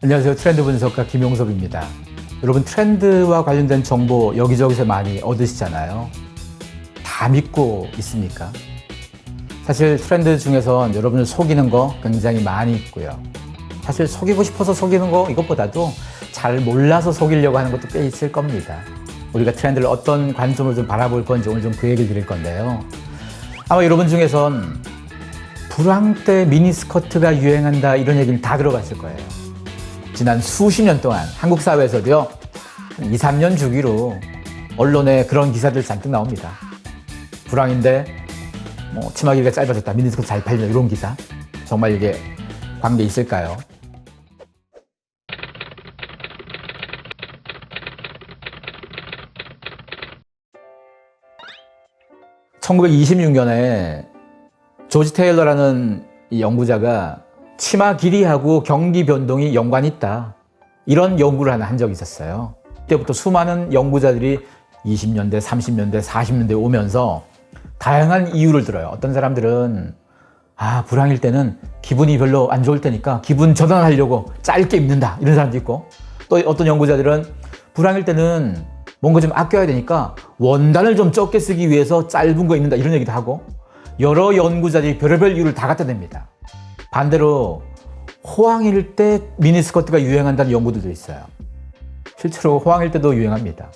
안녕하세요. 트렌드 분석가 김용섭입니다. 여러분, 트렌드와 관련된 정보 여기저기서 많이 얻으시잖아요. 다 믿고 있습니까? 사실 트렌드 중에선 여러분을 속이는 거 굉장히 많이 있고요. 사실 속이고 싶어서 속이는 거 이것보다도 잘 몰라서 속이려고 하는 것도 꽤 있을 겁니다. 우리가 트렌드를 어떤 관점으로 좀 바라볼 건지 오늘 좀 그 얘기를 드릴 건데요. 아마 여러분 중에선 불황 때 미니스커트가 유행한다 이런 얘기를 다 들어봤을 거예요. 지난 수십 년 동안 한국 사회에서도요, 2, 3년 주기로 언론에 그런 기사들 잔뜩 나옵니다. 불황인데 치마 길이가 짧아졌다, 미니스커트 잘 팔린다, 이런 기사. 정말 이게 관계 있을까요? (1926년에) 조지 테일러라는 이 연구자가 치마 길이하고 경기 변동이 연관이 있다, 이런 연구를 한 적이 있었어요. 그때부터 수많은 연구자들이 20년대, 30년대, 40년대에 오면서 다양한 이유를 들어요. 어떤 사람들은 불황일 때는 기분이 별로 안 좋을 때니까 기분 전환하려고 짧게 입는다, 이런 사람도 있고, 또 어떤 연구자들은 불황일 때는 뭔가 좀 아껴야 되니까 원단을 좀 적게 쓰기 위해서 짧은 거 입는다, 이런 얘기도 하고, 여러 연구자들이 별의별 이유를 다 갖다 댑니다. 반대로 호황일 때 미니스커트가 유행한다는 연구들도 있어요. 실제로 호황일 때도 유행합니다.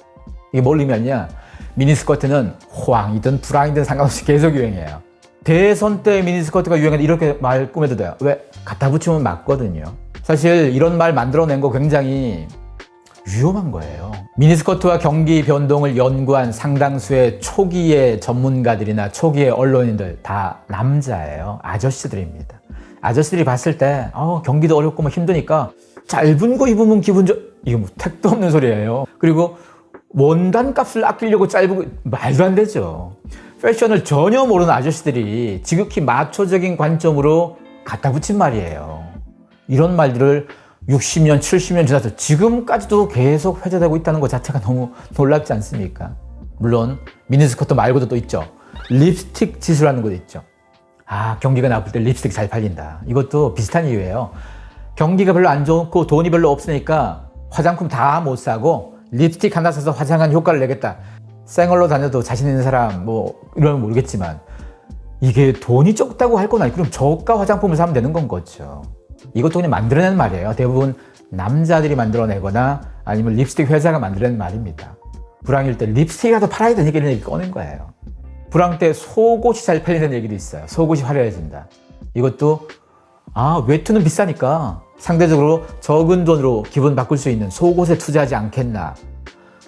이게 뭘 의미하냐? 미니스커트는 호황이든 불황이든 상관없이 계속 유행해요. 대선 때 미니스커트가 유행한다, 이렇게 말 꾸며도 돼요. 왜? 갖다 붙이면 맞거든요. 사실 이런 말 만들어낸 거 굉장히 위험한 거예요. 미니스커트와 경기 변동을 연구한 상당수의 초기의 전문가들이나 초기의 언론인들 다 남자예요. 아저씨들입니다. 아저씨들이 봤을 때 경기도 어렵고 힘드니까 짧은 거 입으면 기분 이거 택도 없는 소리예요. 그리고 원단 값을 아끼려고 짧은 거, 말도 안 되죠. 패션을 전혀 모르는 아저씨들이 지극히 마초적인 관점으로 갖다 붙인 말이에요. 이런 말들을 60년, 70년 지나서 지금까지도 계속 회자되고 있다는 것 자체가 너무 놀랍지 않습니까? 물론 미니스커트 말고도 또 있죠. 립스틱 지수라는 것도 있죠. 경기가 나쁠 때 립스틱 잘 팔린다. 이것도 비슷한 이유예요. 경기가 별로 안 좋고 돈이 별로 없으니까 화장품 다 못 사고 립스틱 하나 사서 화장한 효과를 내겠다. 생얼로 다녀도 자신 있는 사람 이러면 모르겠지만, 이게 돈이 적다고 할 건 아니고 그럼 저가 화장품을 사면 되는 건 거죠. 이것도 그냥 만들어낸 말이에요. 대부분 남자들이 만들어내거나 아니면 립스틱 회사가 만들어낸 말입니다. 불황일 때 립스틱이라도 팔아야 되니까 이런 얘기 꺼낸 거예요. 불황 때 속옷이 잘 팔리는 얘기도 있어요. 속옷이 화려해진다. 이것도 외투는 비싸니까 상대적으로 적은 돈으로 기분 바꿀 수 있는 속옷에 투자하지 않겠나.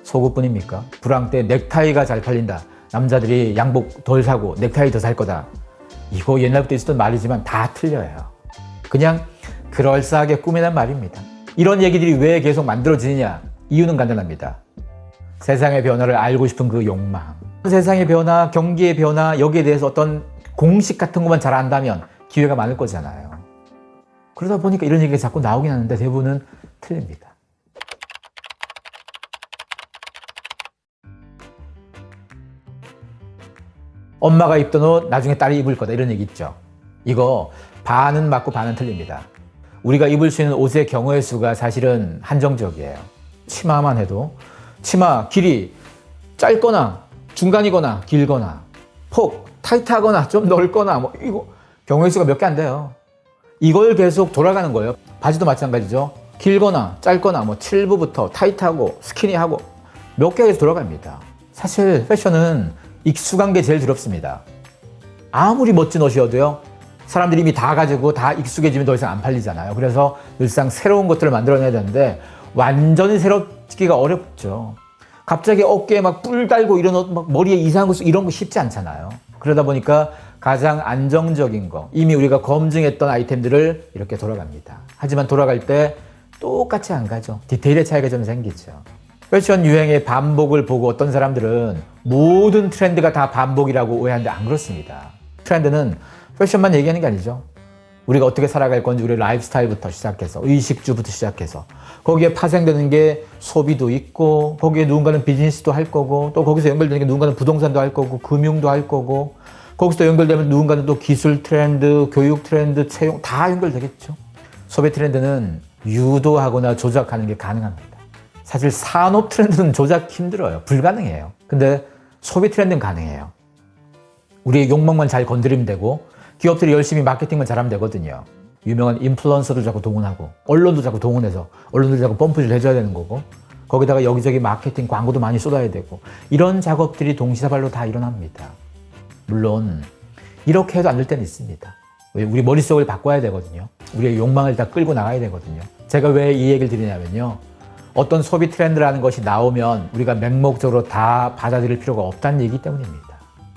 속옷뿐입니까? 불황 때 넥타이가 잘 팔린다. 남자들이 양복 덜 사고 넥타이 더 살 거다. 이거 옛날부터 있었던 말이지만 다 틀려요. 그냥 그럴싸하게 꾸며낸 말입니다. 이런 얘기들이 왜 계속 만들어지느냐? 이유는 간단합니다. 세상의 변화를 알고 싶은 그 욕망. 세상의 변화, 경기의 변화, 여기에 대해서 어떤 공식 같은 것만 잘 안다면 기회가 많을 거잖아요. 그러다 보니까 이런 얘기가 자꾸 나오긴 하는데 대부분은 틀립니다. 엄마가 입던 옷 나중에 딸이 입을 거다, 이런 얘기 있죠. 이거 반은 맞고 반은 틀립니다. 우리가 입을 수 있는 옷의 경우의 수가 사실은 한정적이에요. 치마만 해도 치마 길이 짧거나 중간이거나 길거나 폭 타이트하거나 좀 넓거나 이거 경우의 수가 몇 개 안 돼요. 이걸 계속 돌아가는 거예요. 바지도 마찬가지죠. 길거나 짧거나 7부부터 타이트하고 스키니하고 몇 개가 계속 돌아갑니다. 사실 패션은 익숙한 게 제일 두렵습니다. 아무리 멋진 옷이어도요, 사람들이 이미 다 가지고 다 익숙해지면 더 이상 안 팔리잖아요. 그래서 늘상 새로운 것들을 만들어내야 되는데 완전히 새롭기가 어렵죠. 갑자기 어깨에 뿔 달고 이런 옷, 머리에 이상한 거 쓰고 이런 거 쉽지 않잖아요. 그러다 보니까 가장 안정적인 거, 이미 우리가 검증했던 아이템들을 이렇게 돌아갑니다. 하지만 돌아갈 때 똑같이 안 가죠. 디테일의 차이가 좀 생기죠. 패션 유행의 반복을 보고 어떤 사람들은 모든 트렌드가 다 반복이라고 오해하는데 안 그렇습니다. 트렌드는 패션만 얘기하는 게 아니죠. 우리가 어떻게 살아갈 건지 우리 라이프스타일부터 시작해서 의식주부터 시작해서 거기에 파생되는 게 소비도 있고, 거기에 누군가는 비즈니스도 할 거고, 또 거기서 연결되는 게 누군가는 부동산도 할 거고 금융도 할 거고, 거기서 연결되면 누군가는 또 기술 트렌드, 교육 트렌드, 채용 다 연결되겠죠. 소비 트렌드는 유도하거나 조작하는 게 가능합니다. 사실 산업 트렌드는 조작 힘들어요. 불가능해요. 근데 소비 트렌드는 가능해요. 우리의 욕망만 잘 건드리면 되고 기업들이 열심히 마케팅만 잘하면 되거든요. 유명한 인플루언서도 자꾸 동원하고 언론도 자꾸 동원해서 언론들이 자꾸 펌프질 해줘야 되는 거고 거기다가 여기저기 마케팅 광고도 많이 쏟아야 되고 이런 작업들이 동시다발로 다 일어납니다. 물론 이렇게 해도 안 될 때는 있습니다. 우리 머릿속을 바꿔야 되거든요. 우리의 욕망을 다 끌고 나가야 되거든요. 제가 왜 이 얘기를 드리냐면요. 어떤 소비 트렌드라는 것이 나오면 우리가 맹목적으로 다 받아들일 필요가 없다는 얘기 때문입니다.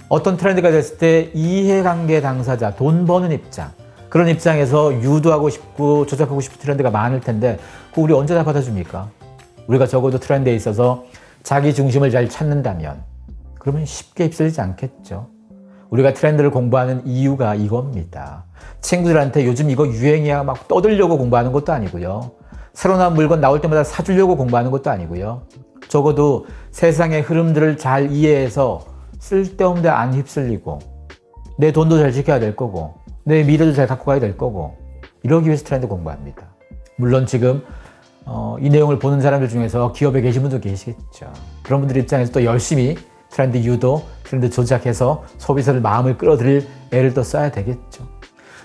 어떤 트렌드가 됐을 때 이해관계 당사자, 돈 버는 입장, 그런 입장에서 유도하고 싶고 조작하고 싶은 트렌드가 많을 텐데 그거 우리 언제 다 받아줍니까? 우리가 적어도 트렌드에 있어서 자기 중심을 잘 찾는다면 그러면 쉽게 휩쓸리지 않겠죠. 우리가 트렌드를 공부하는 이유가 이겁니다. 친구들한테 요즘 이거 유행이야 막 떠들려고 공부하는 것도 아니고요. 새로 나온 물건 나올 때마다 사주려고 공부하는 것도 아니고요. 적어도 세상의 흐름들을 잘 이해해서 쓸데없는 데 안 휩쓸리고 내 돈도 잘 지켜야 될 거고 내 미래도 잘 갖고 가야 될 거고 이러기 위해서 트렌드 공부합니다. 물론 지금 이 내용을 보는 사람들 중에서 기업에 계신 분도 계시겠죠. 그런 분들 입장에서 또 열심히 트렌드 유도, 트렌드 조작해서 소비자들 마음을 끌어들일 애를 또 써야 되겠죠.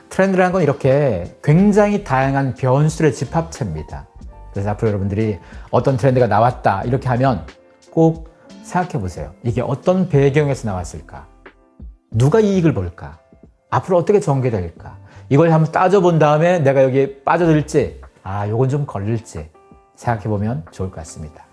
트렌드라는 건 이렇게 굉장히 다양한 변수들의 집합체입니다. 그래서 앞으로 여러분들이 어떤 트렌드가 나왔다 이렇게 하면 꼭 생각해 보세요. 이게 어떤 배경에서 나왔을까? 누가 이익을 볼까? 앞으로 어떻게 전개될까? 이걸 한번 따져본 다음에 내가 여기에 빠져들지, 요건 좀 걸릴지 생각해 보면 좋을 것 같습니다.